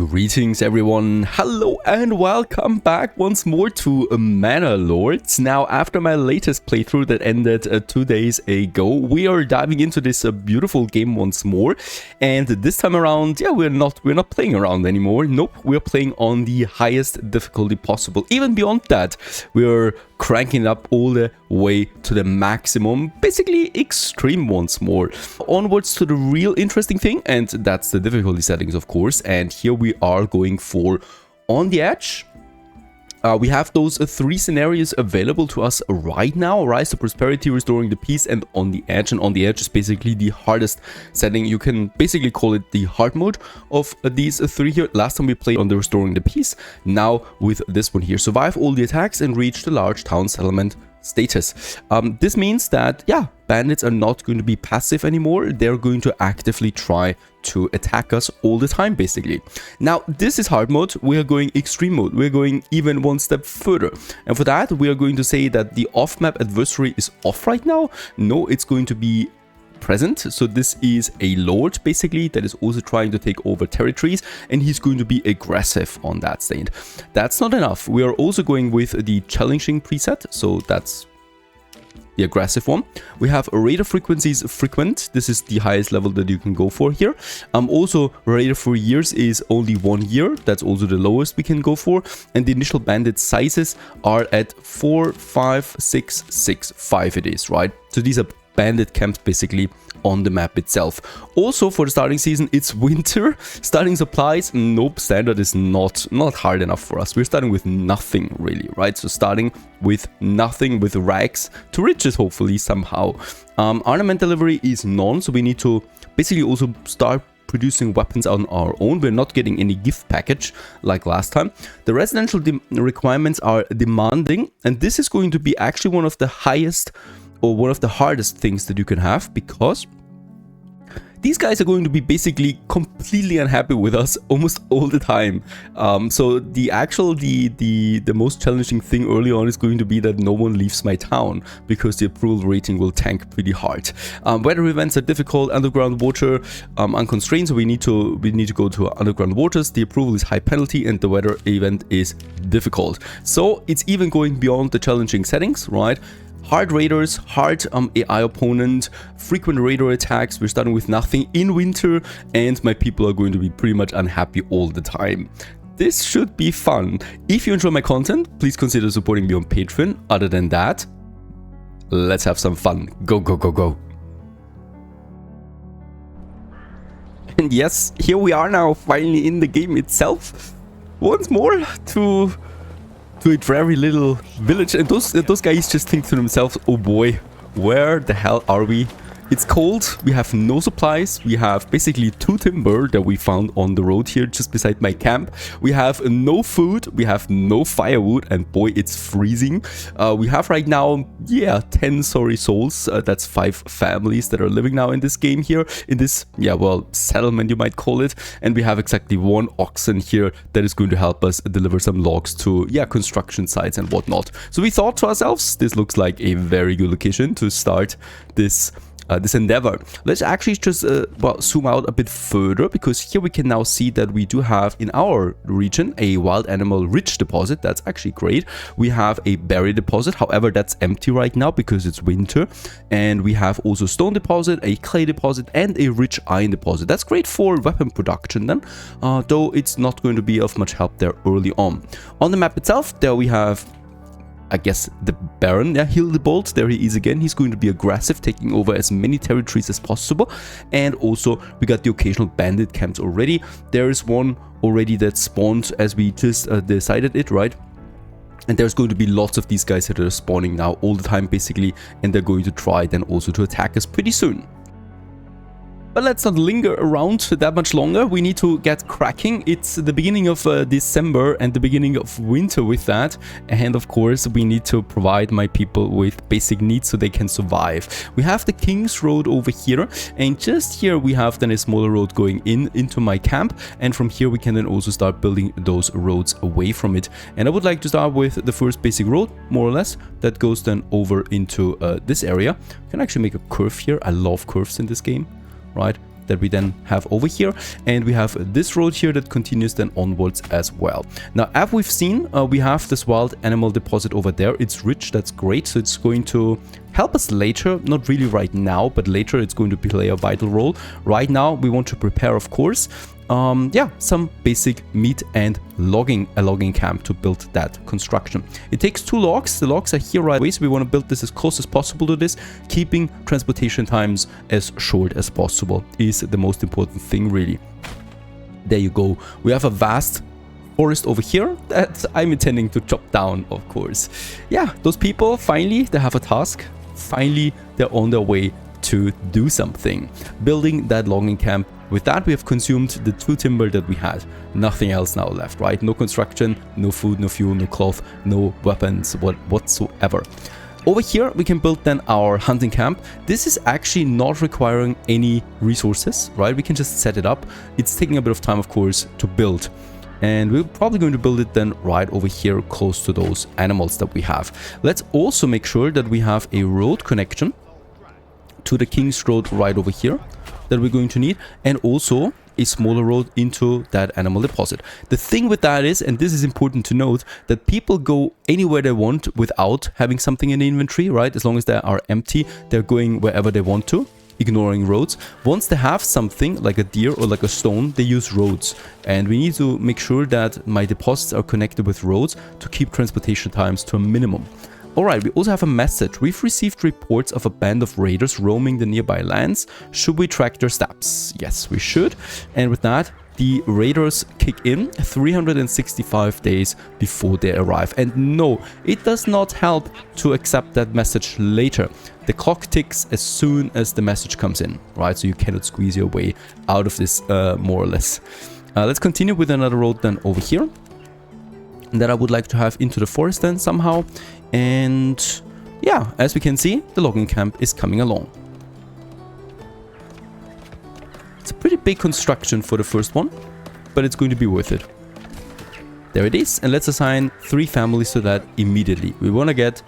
Greetings everyone, hello and welcome back once more to Manor Lords. Now, after my latest playthrough that ended 2 days ago, we are diving into this beautiful game once more. And this time around, yeah, we're not playing around anymore. Nope, we're playing on the highest difficulty possible. Even beyond that, we're cranking it up all the way to the maximum, basically extreme once more. Onwards to the real interesting thing, and that's the difficulty settings, of course. And here we are going for On the Edge. We have those 3 scenarios available to us right now: Rise to Prosperity, Restoring the Peace, and On the Edge. And On the Edge is basically the hardest setting. You can basically call it the hard mode of these 3 here. Last time we played on the Restoring the Peace. Now with this one here: survive all the attacks and reach the large town settlement status. This means that, yeah, bandits are not going to be passive anymore. They're going to actively try to attack us all the time, basically. Now, this is hard mode. We are going extreme mode. We're going even one step further. And for that, we are going to say that the off-map adversary is off right now. No, it's going to be present. So this is a lord, basically, that is also trying to take over territories, and he's going to be aggressive on that stand. That's not enough. We are also going with the challenging preset, so that's the aggressive one. We have radar frequencies frequent. This is the highest level that you can go for here. Also, radar for years is only 1 year. That's also the lowest we can go for. And the initial bandit sizes are at 4, 5, 6, 6, 5 it is, right? So these are bandit camps basically on the map itself. Also, for the starting season, it's winter. Starting supplies, nope, standard is not hard enough for us. We're starting with nothing really, right? So starting with nothing, with rags to riches, hopefully somehow. Ornament delivery is none, so we need to basically also start producing weapons on our own. We're not getting any gift package like last time. The residential requirements are demanding, and this is going to be actually one of the highest or one of the hardest things that you can have, because these guys are going to be basically completely unhappy with us almost all the time. So the most challenging thing early on is going to be that no one leaves my town, because the approval rating will tank pretty hard. Weather events are difficult. Underground water unconstrained, so we need to go to underground waters. The approval is high penalty, and the weather event is difficult. So it's even going beyond the challenging settings, right? Hard raiders, hard AI opponent, frequent raider attacks. We're starting with nothing in winter, and my people are going to be pretty much unhappy all the time. This should be fun. If you enjoy my content, please consider supporting me on Patreon. Other than that, let's have some fun. Go, go, go, go. And yes, here we are now, finally in the game itself. Once more to a very little village, and those guys just think to themselves, oh boy, where the hell are we? It's cold, we have no supplies, we have basically 2 timber that we found on the road here just beside my camp. We have no food, we have no firewood, and boy, it's freezing. We have right now, yeah, 10 sorry souls. That's 5 families that are living now in this game here, in this, yeah, well, settlement you might call it. And we have exactly 1 oxen here that is going to help us deliver some logs to, yeah, construction sites and whatnot. So we thought to ourselves, this looks like a very good location to start this endeavor. Let's actually just well, zoom out a bit further, because here we can now see that we do have in our region a wild animal rich deposit. That's actually great. We have a berry deposit, however that's empty right now because it's winter. And we have also stone deposit, a clay deposit, and a rich iron deposit. That's great for weapon production then, though it's not going to be of much help there early on. On the map itself, there we have, I guess, the Baron, yeah, Hildebolt, there he is again. He's going to be aggressive, taking over as many territories as possible. And also, we got the occasional bandit camps already. There is one already that spawned as we just decided it, right? And there's going to be lots of these guys that are spawning now all the time, basically. And they're going to try then also to attack us pretty soon. But let's not linger around that much longer. We need to get cracking. It's the beginning of December and the beginning of winter with that. And of course, we need to provide my people with basic needs so they can survive. We have the King's Road over here. And just here we have then a smaller road going into my camp. And from here we can then also start building those roads away from it. And I would like to start with the first basic road, more or less, that goes then over into this area. You can actually make a curve here. I love curves in this game. Right, that we then have over here, and we have this road here that continues then onwards as well. Now, as we've seen, we have this wild animal deposit over there. It's rich, that's great, so it's going to help us later, not really right now, but later it's going to play a vital role. Right now we want to prepare, of course, yeah, some basic meat and a logging camp to build that construction. It takes 2 logs. The logs are here right away, so we want to build this as close as possible to this. Keeping transportation times as short as possible is the most important thing, really. There you go. We have a vast forest over here that I'm intending to chop down, of course. Yeah, those people, finally, they have a task. Finally, they're on their way to do something. Building that logging camp. With that, we have consumed the 2 timber that we had. Nothing else now left, right? No construction, no food, no fuel, no cloth, no weapons whatsoever. Over here, we can build then our hunting camp. This is actually not requiring any resources, right? We can just set it up. It's taking a bit of time, of course, to build. And we're probably going to build it then right over here close to those animals that we have. Let's also make sure that we have a road connection to the King's Road right over here that we're going to need, and also a smaller road into that animal deposit. The thing with that is, and this is important to note, that people go anywhere they want without having something in the inventory, right? As long as they are empty, they're going wherever they want to, ignoring roads. Once they have something like a deer or like a stone, they use roads, and we need to make sure that my deposits are connected with roads to keep transportation times to a minimum. Alright, we also have a message. We've received reports of a band of raiders roaming the nearby lands. Should we track their steps? Yes, we should. And with that, the raiders kick in 365 days before they arrive. And no, it does not help to accept that message later. The clock ticks as soon as the message comes in, right? So you cannot squeeze your way out of this, more or less. Let's continue with another road then over here that I would like to have into the forest then somehow. And yeah, as we can see, the logging camp is coming along. It's a pretty big construction for the first one, but it's going to be worth it. There it is, and let's assign 3 families to that immediately. We want to get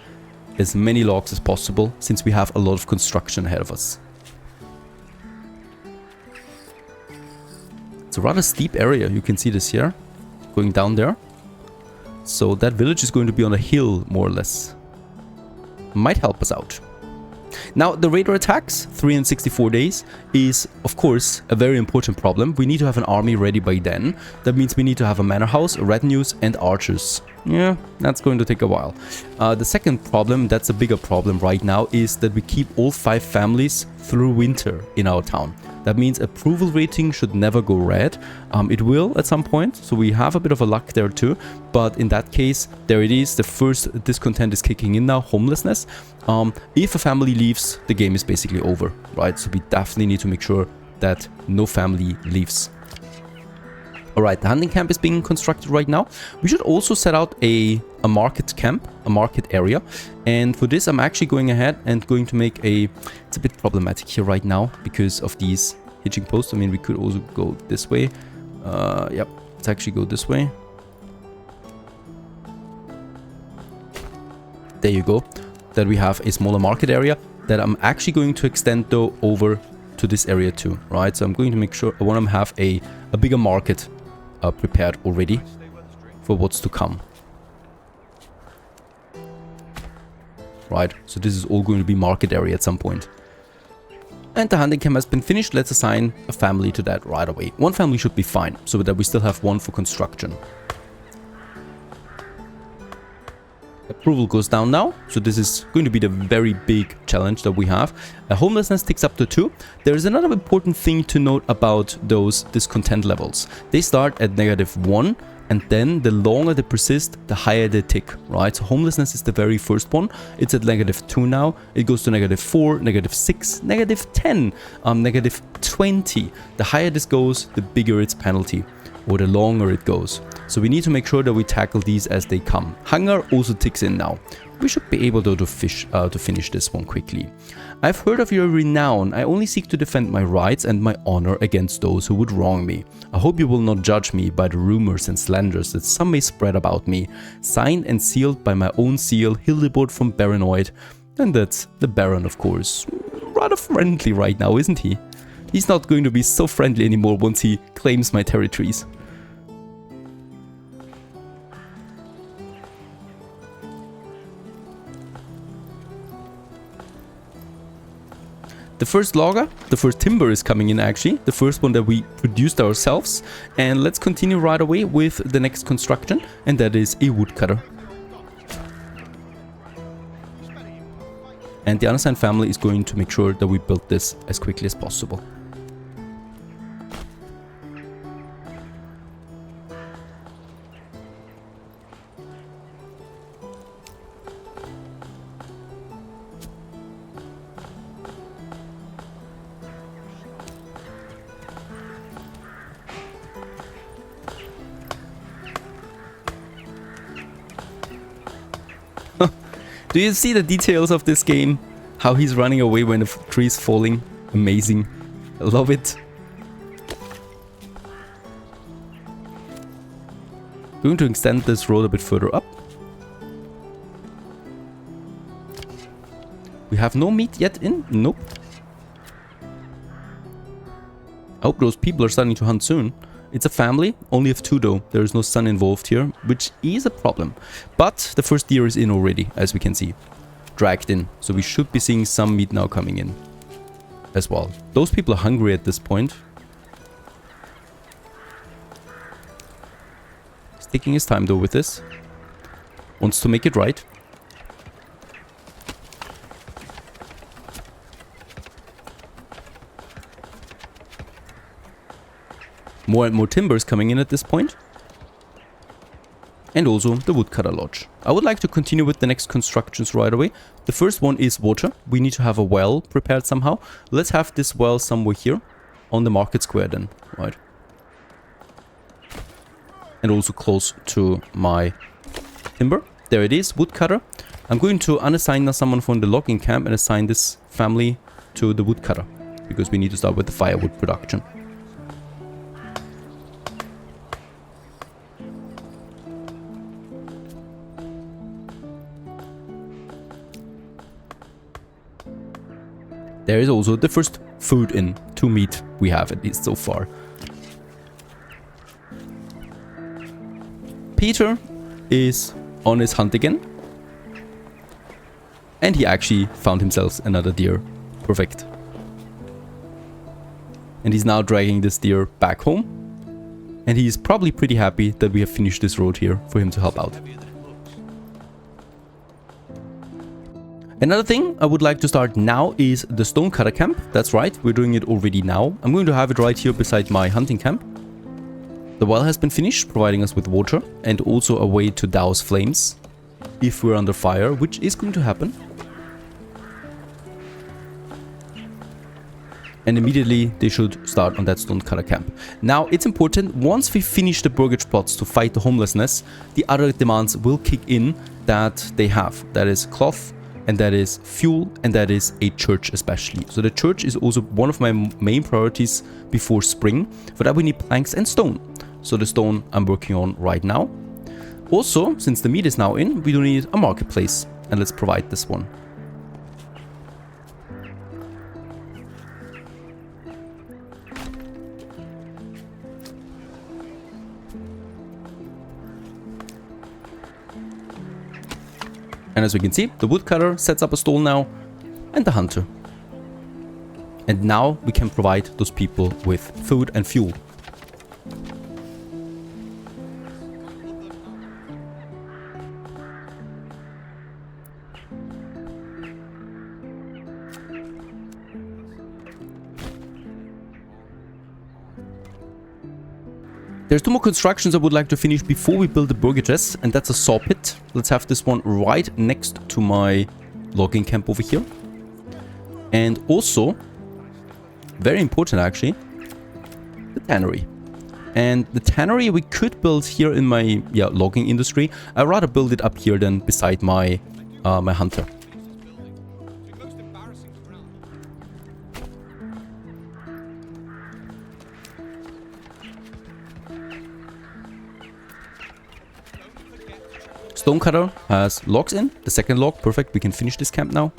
as many logs as possible since we have a lot of construction ahead of us. It's a rather steep area, you can see this here, going down there. So that village is going to be on a hill, more or less. Might help us out. Now, the raider attacks, 364 days, is, of course, a very important problem. We need to have an army ready by then. That means we need to have a manor house, retinues, and archers. Yeah, that's going to take a while. The second problem, that's a bigger problem right now, is that we keep all 5 families through winter in our town. That means approval rating should never go red. It will at some point, so we have a bit of a luck there too. But in that case, there it is. The first discontent is kicking in now, homelessness. If a family leaves, the game is basically over, right? So we definitely need to make sure that no family leaves. Alright, the hunting camp is being constructed right now. We should also set out a market camp, a market area. And for this, I'm actually going ahead and going to make a... It's a bit problematic here right now because of these hitching posts. I mean, we could also go this way. Yep, let's actually go this way. There you go. That we have a smaller market area that I'm actually going to extend though over to this area too, right? So I'm going to make sure I want to have a bigger market prepared already for what's to come. Right, so this is all going to be market area at some point. And the hunting camp has been finished. Let's assign a family to that right away. 1 family should be fine, so that we still have 1 for construction. Approval goes down now, so this is going to be the very big challenge that we have. Homelessness ticks up to 2. There is another important thing to note about those discontent levels. They start at -1, and then the longer they persist, the higher they tick, right? So homelessness is the very first one. It's at -2 now. It goes to -4, -6, -10, -20. The higher this goes, the bigger its penalty, or the longer it goes. So we need to make sure that we tackle these as they come. Hunger also ticks in now. We should be able though to finish this one quickly. I've heard of your renown. I only seek to defend my rights and my honor against those who would wrong me. I hope you will not judge me by the rumors and slanders that some may spread about me. Signed and sealed by my own seal, Hildebord from Baranoid. And that's the Baron, of course. Rather friendly right now, isn't he? He's not going to be so friendly anymore once he claims my territories. The first logger, the first timber is coming in actually. The first one that we produced ourselves. And let's continue right away with the next construction. And that is a woodcutter. And the unassigned family is going to make sure that we build this as quickly as possible. Do you see the details of this game? How he's running away when the tree is falling? Amazing. I love it. Going to extend this road a bit further up. We have no meat yet in? Nope. I hope those people are starting to hunt soon. It's a family, only of 2 though. There is no son involved here, which is a problem. But the first deer is in already, as we can see. Dragged in. So we should be seeing some meat now coming in as well. Those people are hungry at this point. He's taking his time though with this. Wants to make it right. More and more timbers coming in at this point. And also the woodcutter lodge. I would like to continue with the next constructions right away. The first one is water. We need to have a well prepared somehow. Let's have this well somewhere here on the market square then, right? And also close to my timber. There it is, woodcutter. I'm going to unassign now someone from the logging camp and assign this family to the woodcutter. Because we need to start with the firewood production. There is also the first food in, 2 meat we have at least so far. Peter is on his hunt again. And he actually found himself another deer. Perfect. And he's now dragging this deer back home. And he's probably pretty happy that we have finished this road here for him to help out. Another thing I would like to start now is the stonecutter camp. That's right, we're doing it already now. I'm going to have it right here beside my hunting camp. The well has been finished, providing us with water and also a way to douse flames if we're under fire, which is going to happen. And immediately they should start on that stonecutter camp. Now it's important, once we finish the burgage plots to fight the homelessness, the other demands will kick in that they have. That is cloth, and that is fuel, and that is a church especially. So the church is also one of my main priorities before spring. For that we need planks and stone. So the stone I'm working on right now. Also, since the meat is now in, we do need a marketplace. And let's provide this one. And as we can see, the woodcutter sets up a stall now, and the hunter. And now we can provide those people with food and fuel. There's 2 more constructions I would like to finish before we build the burgages, and that's a saw pit. Let's have this one right next to my logging camp over here. And also, very important actually, the tannery. And the tannery we could build here in my logging industry. I'd rather build it up here than beside my my hunter. Stonecutter has logs in. The second log, perfect. We can finish this camp now.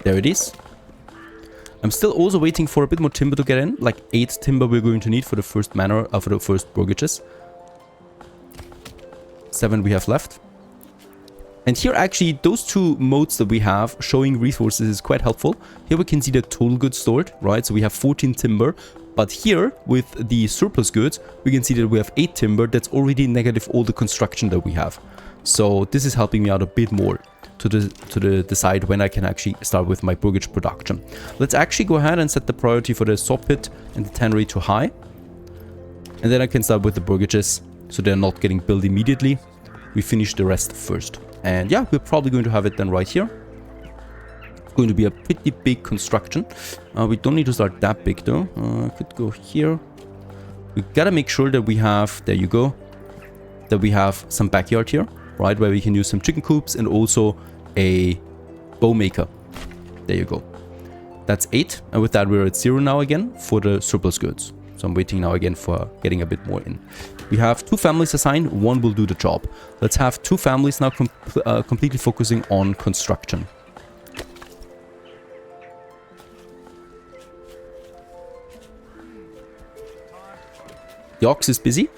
There There it is. I'm still also waiting for a bit more timber to get in. Like 8 timber we're going to need for the first manor, for the first burgages. 7 we have left. And here actually, those 2 modes that we have showing resources is quite helpful. Here we can see the total goods stored, right? So we have 14 timber. But here, with the surplus goods, we can see that we have 8 timber. That's already negative all the construction that we have. So this is helping me out a bit more to decide when I can actually start with my burgage production. Let's actually go ahead and set the priority for the saw pit and the tannery to high. And then I can start with the burgages, so they're not getting built immediately. We finish the rest first. And yeah, we're probably going to have it then right here. It's going to be a pretty big construction. We don't need to start that big though. Could go here. We gotta make sure that we have, there you go, that we have some backyard here, right, where we can use some chicken coops and also a bow maker. There you go. That's 8. And with that, we're at 0 now again for the surplus goods. So I'm waiting now again for getting a bit more in. We have 2 families assigned, 1 will do the job. Let's have 2 families now completely focusing on construction. The ox is busy,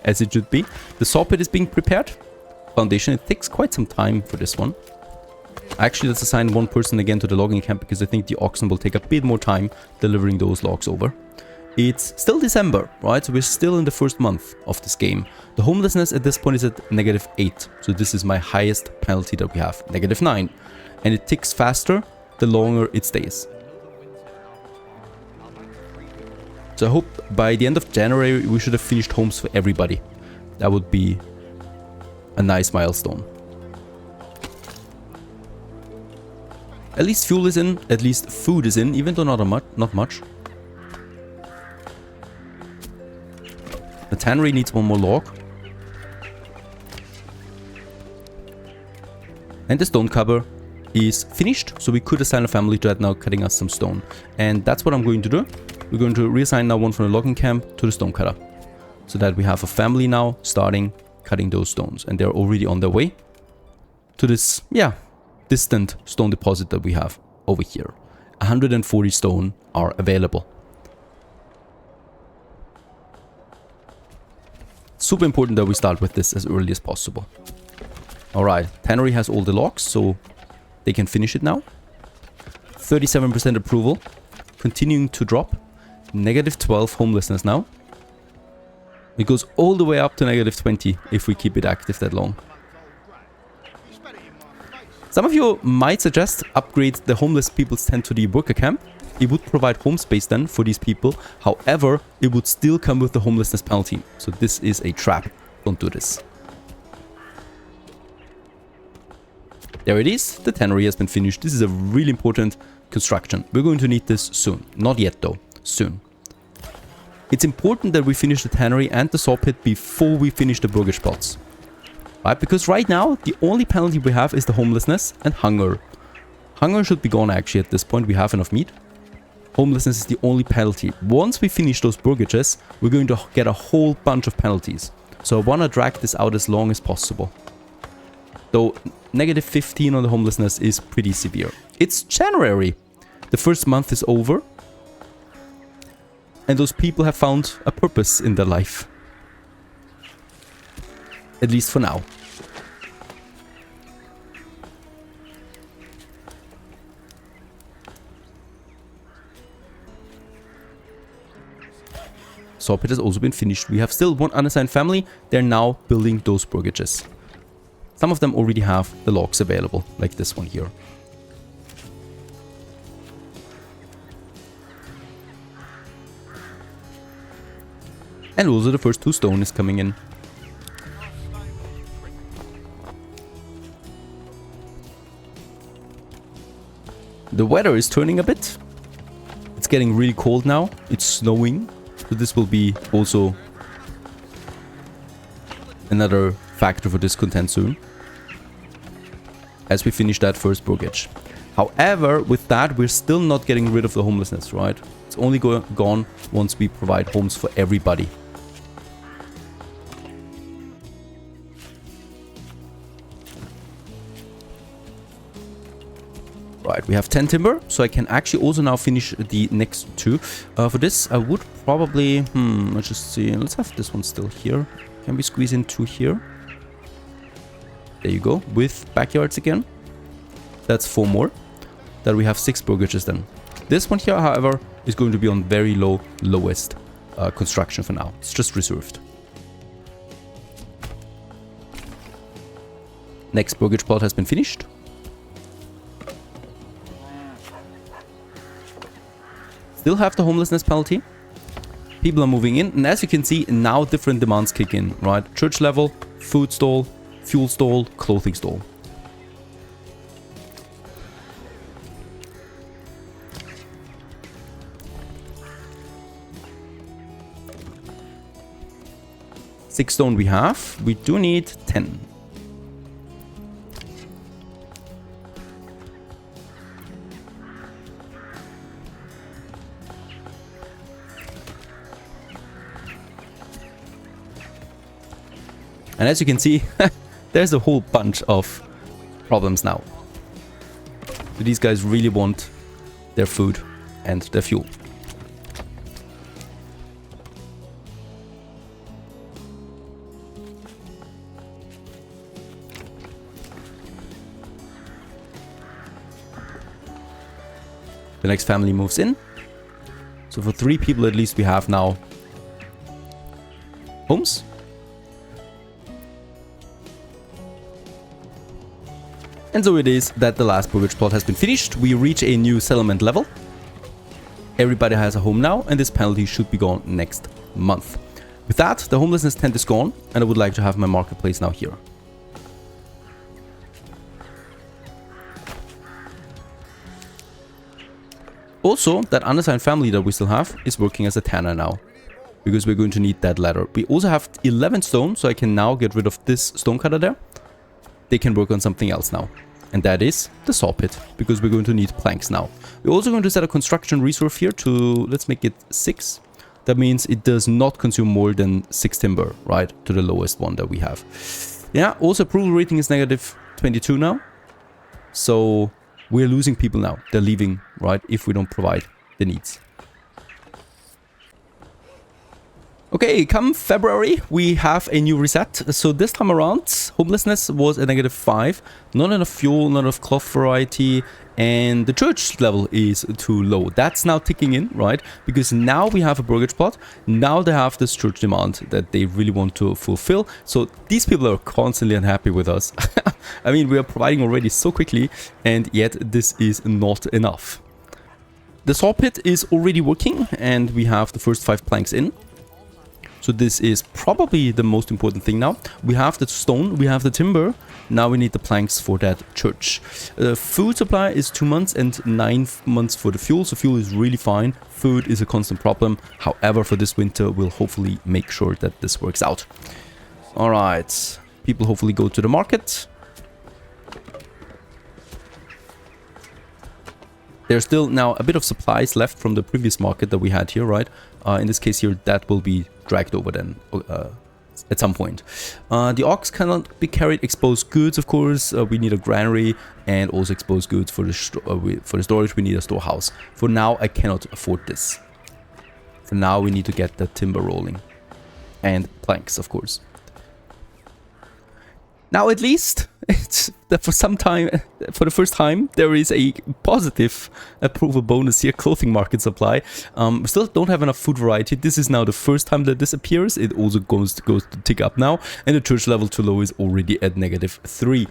as it should be. The saw pit is being prepared. Foundation, it takes quite some time for this one. Actually, let's assign 1 person again to the logging camp, because I think the oxen will take a bit more time delivering those logs over. It's still December, right? So we're still in the first month of this game. The homelessness at this point is at -8. So this is my highest penalty that we have, -9. And it ticks faster the longer it stays. So I hope by the end of January we should have finished homes for everybody. That would be a nice milestone. At least fuel is in, at least food is in, even though not much. The tannery needs 1 more log. And the stone cover is finished, so we could assign a family to that now, cutting us some stone. And that's what I'm going to do. We're going to reassign now 1 from the logging camp to the stone cutter, so that we have a family now starting cutting those stones. And they're already on their way to this, yeah, distant stone deposit that we have over here. 140 stone are available. Super important that we start with this as early as possible. Alright, tannery has all the logs, so they can finish it now. 37% approval. Continuing to drop. -12 homelessness now. It goes all the way up to -20 if we keep it active that long. Some of you might suggest upgrade the homeless people's tent to the worker camp. It would provide home space then for these people. However, it would still come with the homelessness penalty. So this is a trap. Don't do this. There it is. The tannery has been finished. This is a really important construction. We're going to need this soon. Not yet though. Soon. It's important that we finish the tannery and the saw pit before we finish the burgage plots. Right? Because right now, the only penalty we have is the homelessness and hunger. Hunger should be gone actually at this point. We have enough meat. Homelessness is the only penalty. Once we finish those burgages, we're going to get a whole bunch of penalties. So I want to drag this out as long as possible. Though -15 on the homelessness is pretty severe. It's January. The first month is over. And those people have found a purpose in their life. At least for now. Saw pit has also been finished. We have still 1 unassigned family. They're now building those burgages. Some of them already have the logs available, like this one here. And also the first 2 stone is coming in. The weather is turning a bit. It's getting really cold now. It's snowing. So this will be also another factor for discontent soon, as we finish that first burgage. However, with that, we're still not getting rid of the homelessness, right? It's only gone once we provide homes for everybody. Right, we have 10 timber, so I can actually also now finish the next two. For this, I would probably... let's just see. Let's have this one still here. Can we squeeze in 2 here? There you go, with backyards again. That's 4 more. That we have 6 burgages then. This one here, however, is going to be on very lowest construction for now. It's just reserved. Next burgage plot has been finished. Still have the homelessness penalty. People are moving in, and as you can see, now different demands kick in, right? Church level, food stall, fuel stall, clothing stall. Six stone we have. We do need 10. And as you can see, there's a whole bunch of problems now. So these guys really want their food and their fuel. The next family moves in. So for 3 people at least we have now homes. And so it is that the last burgage plot has been finished. We reach a new settlement level. Everybody has a home now, and this penalty should be gone next month. With that, the homelessness tent is gone, and I would like to have my marketplace now here. Also, that unassigned family that we still have is working as a tanner now, because we're going to need that ladder. We also have 11 stone, so I can now get rid of this stone cutter there. They can work on something else now. And that is the saw pit, because we're going to need planks now. We're also going to set a construction reserve here to, let's make it 6. That means it does not consume more than 6 timber, right? To the lowest one that we have. Yeah, also approval rating is negative 22 now. So we're losing people now. They're leaving, right? If we don't provide the needs. Okay, come February, we have a new reset. So this time around, homelessness was a negative 5. Not enough fuel, not enough cloth variety, and the church level is too low. That's now ticking in, right? Because now we have a burgage plot. Now they have this church demand that they really want to fulfill. So these people are constantly unhappy with us. I mean, we are providing already so quickly, and yet this is not enough. The saw pit is already working, and we have the first 5 planks in. So this is probably the most important thing now. We have the stone, we have the timber. Now we need the planks for that church. Food supply is 2 months and 9 months for the fuel. So fuel is really fine. Food is a constant problem. However, for this winter, we'll hopefully make sure that this works out. All right. People hopefully go to the market. There's still now a bit of supplies left from the previous market that we had here, right? In this case here, that will be dragged over then at some point. The ox cannot be carried. Exposed goods, of course. We need a granary, and also exposed goods for the storage. We need a storehouse. For now, I cannot afford this. For now, we need to get the timber rolling. And planks, of course. Now, at least, it's that for the first time, there is a positive approval bonus here, clothing market supply. We still don't have enough food variety. This is now the first time that this appears. It also goes to tick up now, and the church level too low is already at negative 3.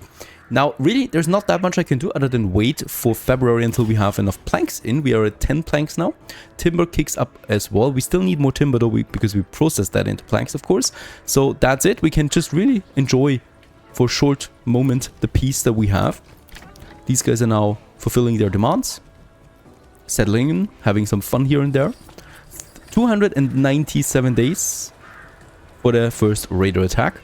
Now, really, there's not that much I can do other than wait for February until we have enough planks in. We are at 10 planks now. Timber kicks up as well. We still need more timber though, because we processed that into planks, of course. So that's it. We can just really enjoy for a short moment the peace that we have. These guys are now fulfilling their demands, settling in, having some fun here and there. 297 days for the first raider attack.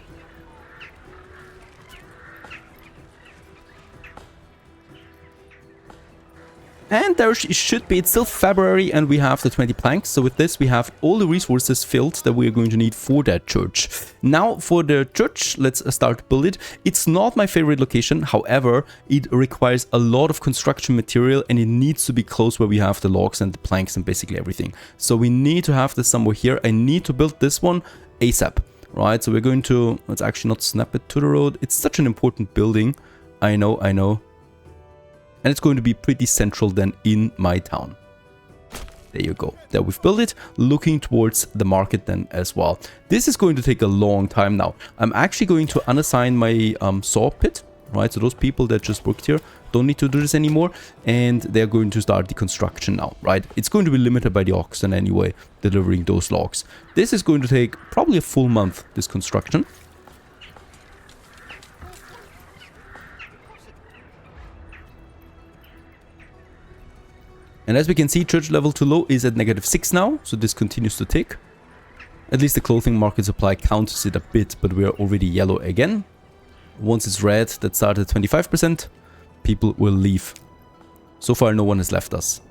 And there should be, it's still February and we have the 20 planks. So with this, we have all the resources filled that we are going to need for that church. Now for the church, let's start build it. It's not my favorite location. However, it requires a lot of construction material and it needs to be close where we have the logs and the planks and basically everything. So we need to have this somewhere here. I need to build this one ASAP, right? So we're going to, let's actually not snap it to the road. It's such an important building. I know. And it's going to be pretty central then in my town. There you go. There we've built it, looking towards the market then as well. This is going to take a long time now. I'm actually going to unassign my saw pit, right? So those people that just worked here don't need to do this anymore. And they're going to start the construction now, right? It's going to be limited by the oxen anyway, delivering those logs. This is going to take probably a full month, this construction. And as we can see, church level too low is at -6 now, so this continues to tick. At least the clothing market supply counters it a bit, but we are already yellow again. Once it's red, that started at 25%, people will leave. So far, no one has left us.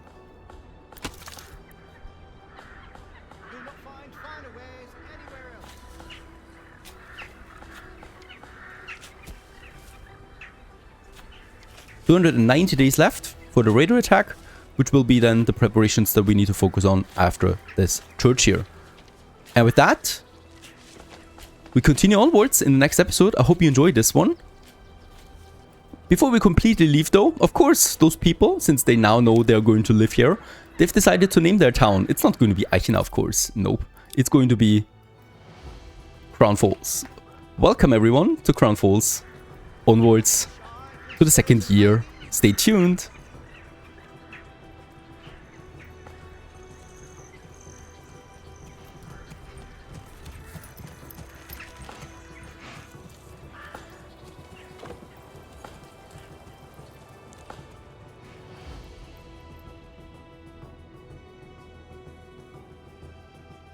$290 days left for the raider attack, which will be then the preparations that we need to focus on after this church here. And with that, we continue onwards in the next episode. I hope you enjoyed this one. Before we completely leave though, of course, those people, since they now know they're going to live here, they've decided to name their town. It's not going to be Eichena, of course. Nope. It's going to be Crown Falls. Welcome everyone to Crown Falls. Onwards to the second year. Stay tuned.